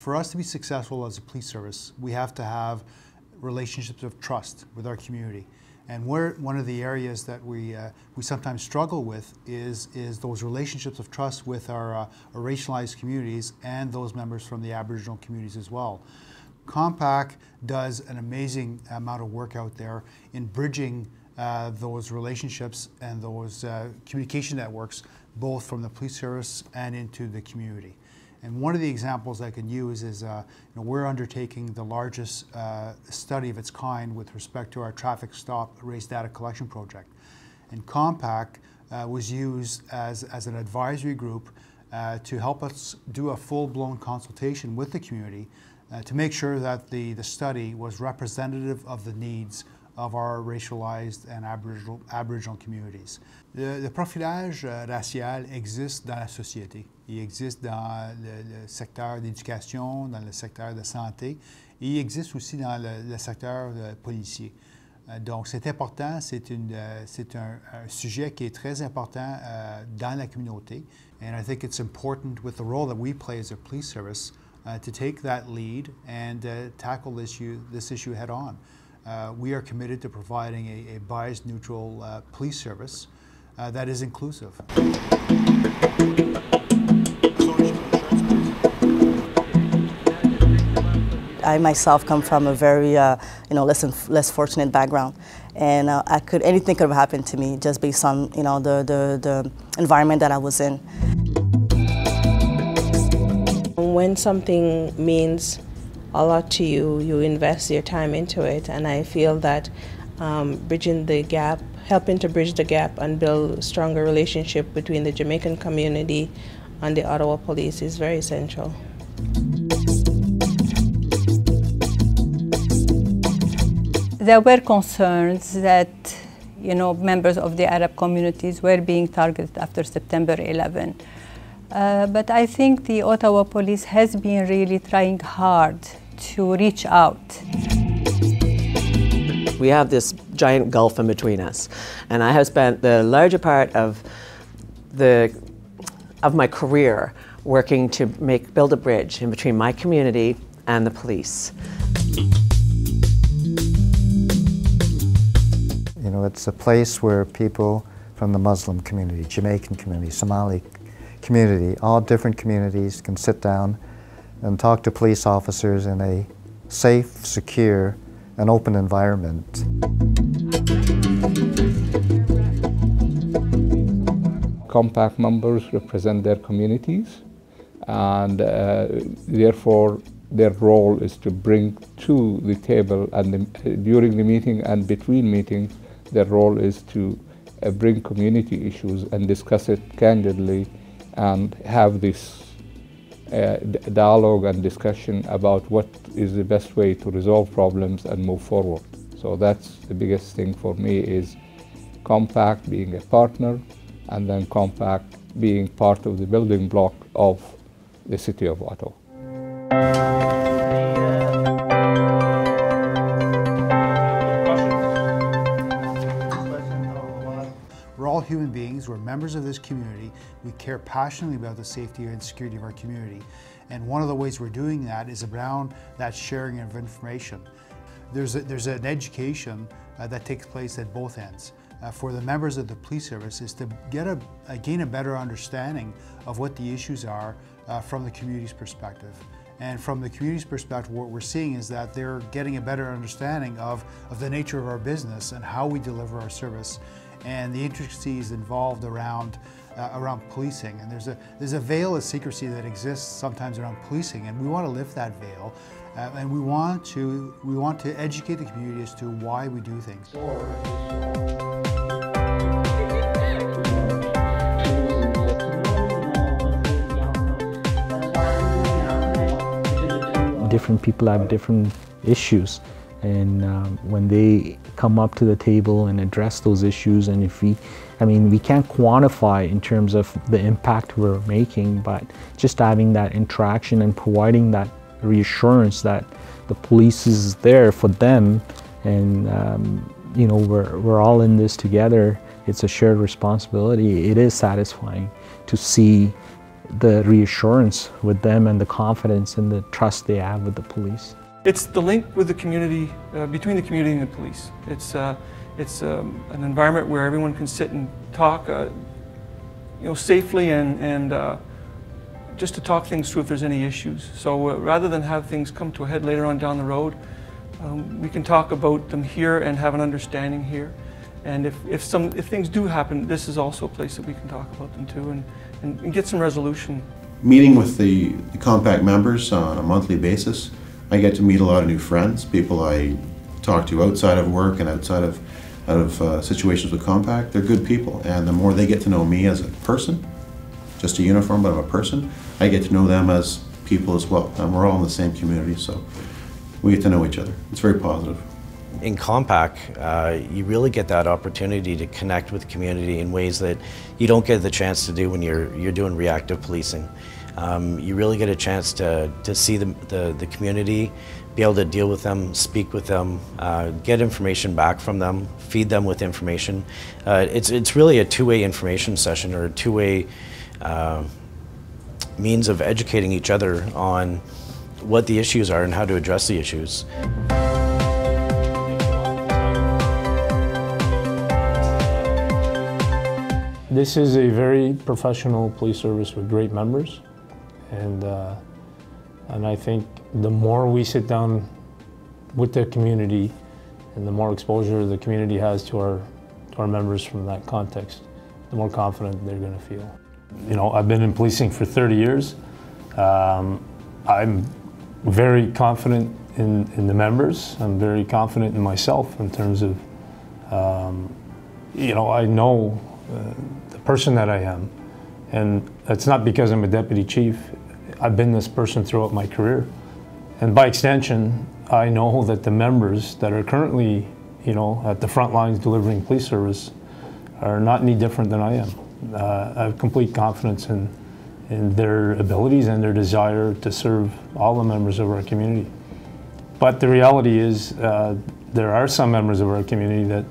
For us to be successful as a police service, we have to have relationships of trust with our community. And one of the areas that we sometimes struggle with is those relationships of trust with our racialized communities and those members from the Aboriginal communities as well. Compact does an amazing amount of work out there in bridging those relationships and those communication networks, both from the police service and into the community. And one of the examples I can use is we're undertaking the largest study of its kind with respect to our traffic stop race data collection project. And Compact was used as an advisory group to help us do a full-blown consultation with the community to make sure that the study was representative of the needs of our racialized and Aboriginal communities. Le profilage racial existe dans la société. Il existe dans le secteur d'éducation, dans le secteur de santé, et il existe aussi dans le secteur policier. Donc c'est important, c'est un sujet qui est très important dans la communauté. And I think it's important with the role that we play as a police service to take that lead and tackle this issue head on. We are committed to providing a bias-neutral police service that is inclusive. I myself come from a very, less fortunate background, and anything could have happened to me just based on, the environment that I was in. When something means a lot to you, you invest your time into it, and I feel that bridging the gap, helping to bridge the gap and build a stronger relationship between the Jamaican community and the Ottawa Police is very essential. There were concerns that, members of the Arab communities were being targeted after September 11. But I think the Ottawa Police has been really trying hard to reach out. We have this giant gulf in between us, and I have spent the larger part of my career working to build a bridge in between my community and the police. It's a place where people from the Muslim community, Jamaican community, Somali community, all different communities can sit down and talk to police officers in a safe, secure, and open environment. Compact members represent their communities, and therefore their role is to bring to the table, and during the meeting and between meetings, their role is to bring community issues and discuss it candidly and have this dialogue and discussion about what is the best way to resolve problems and move forward. So that's the biggest thing for me, is Compact being a partner, and then Compact being part of the building block of the city of Ottawa. We're all human beings, we're members of this community, we care passionately about the safety and security of our community, and one of the ways we're doing that is around that sharing of information. There's an education that takes place at both ends. For the members of the police service is to gain a better understanding of what the issues are from the community's perspective. And from the community's perspective, what we're seeing is that they're getting a better understanding of the nature of our business and how we deliver our service, and the intricacies involved around policing. And there's a veil of secrecy that exists sometimes around policing, and we want to lift that veil, and we want to educate the community as to why we do things. Different people have different issues, and when they come up to the table and address those issues, and we can't quantify in terms of the impact we're making, but just having that interaction and providing that reassurance that the police is there for them, and we're all in this together. It's a shared responsibility. It is satisfying to see the reassurance with them and the confidence and the trust they have with the police. It's the link with the community, between the community and the police. It's an environment where everyone can sit and talk, safely and just to talk things through if there's any issues. So rather than have things come to a head later on down the road, we can talk about them here and have an understanding here. And if things do happen, this is also a place that we can talk about them too and get some resolution. Meeting with the Compact members on a monthly basis, I get to meet a lot of new friends, people I talk to outside of work and outside of situations with Compact. They're good people, and the more they get to know me as a person, just a uniform, but I'm a person, I get to know them as people as well. And we're all in the same community, so we get to know each other. It's very positive. In Compact, you really get that opportunity to connect with the community in ways that you don't get the chance to do when you're doing reactive policing. You really get a chance to see the community, be able to deal with them, speak with them, get information back from them, feed them with information. It's really a two-way information session, or a two-way means of educating each other on what the issues are and how to address the issues. This is a very professional police service with great members, and I think the more we sit down with the community and the more exposure the community has to our members from that context, the more confident they're going to feel. You know, I've been in policing for 30 years. I'm very confident in the members. I'm very confident in myself in terms of, I know the person that I am. And it's not because I'm a deputy chief. I've been this person throughout my career. And by extension, I know that the members that are currently, at the front lines delivering police service are not any different than I am. I have complete confidence in their abilities and their desire to serve all the members of our community. But the reality is there are some members of our community that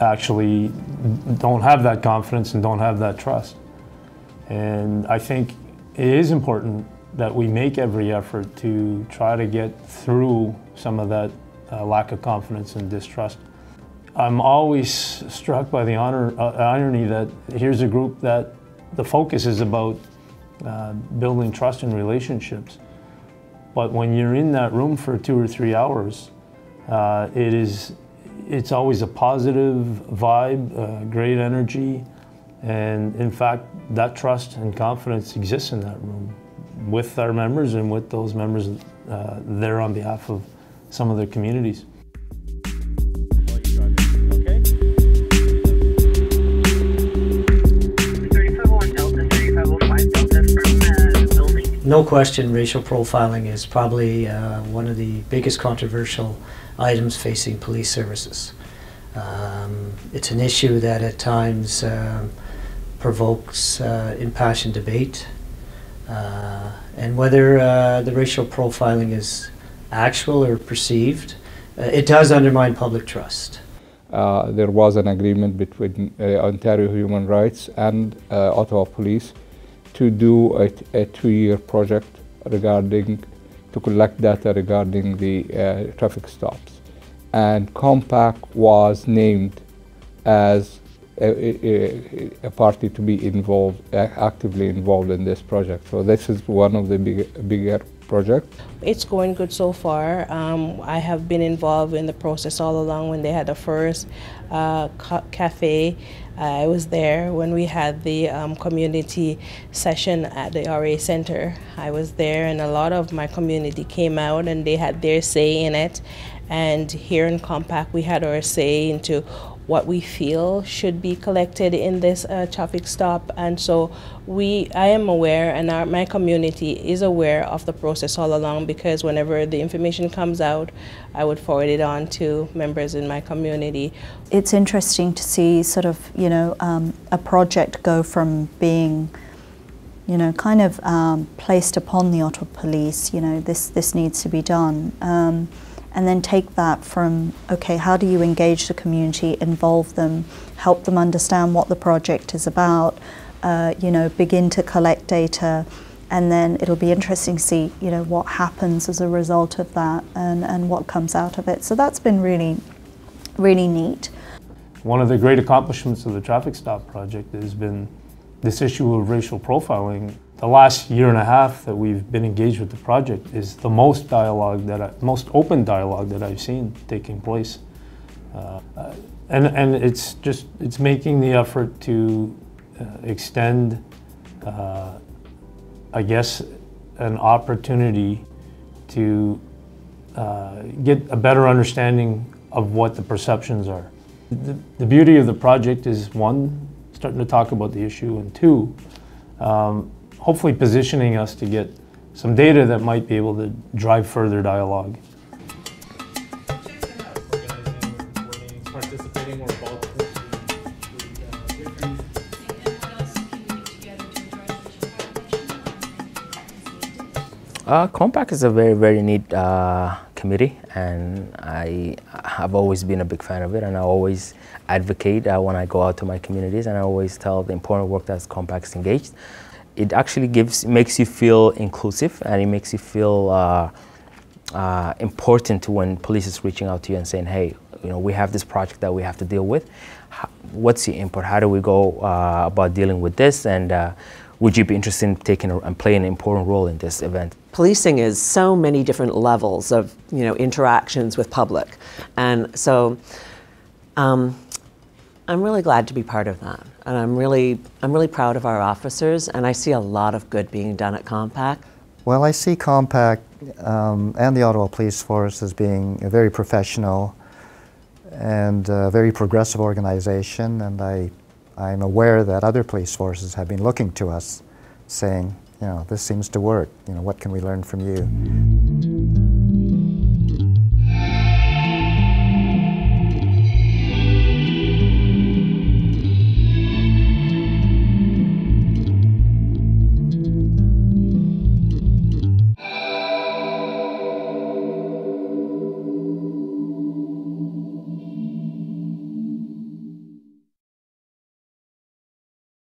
actually don't have that confidence and don't have that trust. And I think it is important that we make every effort to try to get through some of that lack of confidence and distrust. I'm always struck by the irony that here's a group that the focus is about building trust and relationships. But when you're in that room for 2 or 3 hours, it's always a positive vibe, great energy, and in fact, that trust and confidence exists in that room with our members and with those members there on behalf of some of their communities. No question, racial profiling is probably one of the biggest controversial items facing police services. It's an issue that at times provokes impassioned debate, and whether the racial profiling is actual or perceived, it does undermine public trust. There was an agreement between Ontario Human Rights and Ottawa Police to do a 2-year project to collect data regarding the traffic stops. And Compact was named as a party to be actively involved in this project. So this is one of the bigger projects. It's going good so far. I have been involved in the process all along. When they had the first cafe, I was there. When we had the community session at the RA Center, I was there, and a lot of my community came out and they had their say in it. And here in Compact, we had our say into what we feel should be collected in this traffic stop. And so I am aware, and my community is aware of the process all along, because whenever the information comes out, I would forward it on to members in my community. It's interesting to see sort of, a project go from being, kind of placed upon the Ottawa Police, this needs to be done. And then take that from, okay, how do you engage the community, involve them, help them understand what the project is about, you know, begin to collect data, and then it'll be interesting to see, you know, what happens as a result of that and what comes out of it. So that's been really, really neat. One of the great accomplishments of the Traffic Stop project has been this issue of racial profiling. The last year and a half that we've been engaged with the project is the most most open dialogue that I've seen taking place. And it's making the effort to extend, I guess, an opportunity to get a better understanding of what the perceptions are. The beauty of the project is, one, starting to talk about the issue, and two, hopefully positioning us to get some data that might be able to drive further dialogue. Compact is a very, very neat committee, and I've always been a big fan of it, and I always advocate when I go out to my communities, and I always tell the important work that Compact is engaged. It actually makes you feel inclusive, and it makes you feel important to when police is reaching out to you and saying, hey, you know, we have this project that we have to deal with. What's your input? How do we go about dealing with this? And would you be interested in taking and playing an important role in this event? Policing is so many different levels of, you know, interactions with public, and so I'm really glad to be part of that, and I'm really proud of our officers, and I see a lot of good being done at Compact. Well, I see Compact and the Ottawa Police Force as being a very professional and very progressive organization, and I'm aware that other police forces have been looking to us saying, you know, this seems to work, you know, what can we learn from you?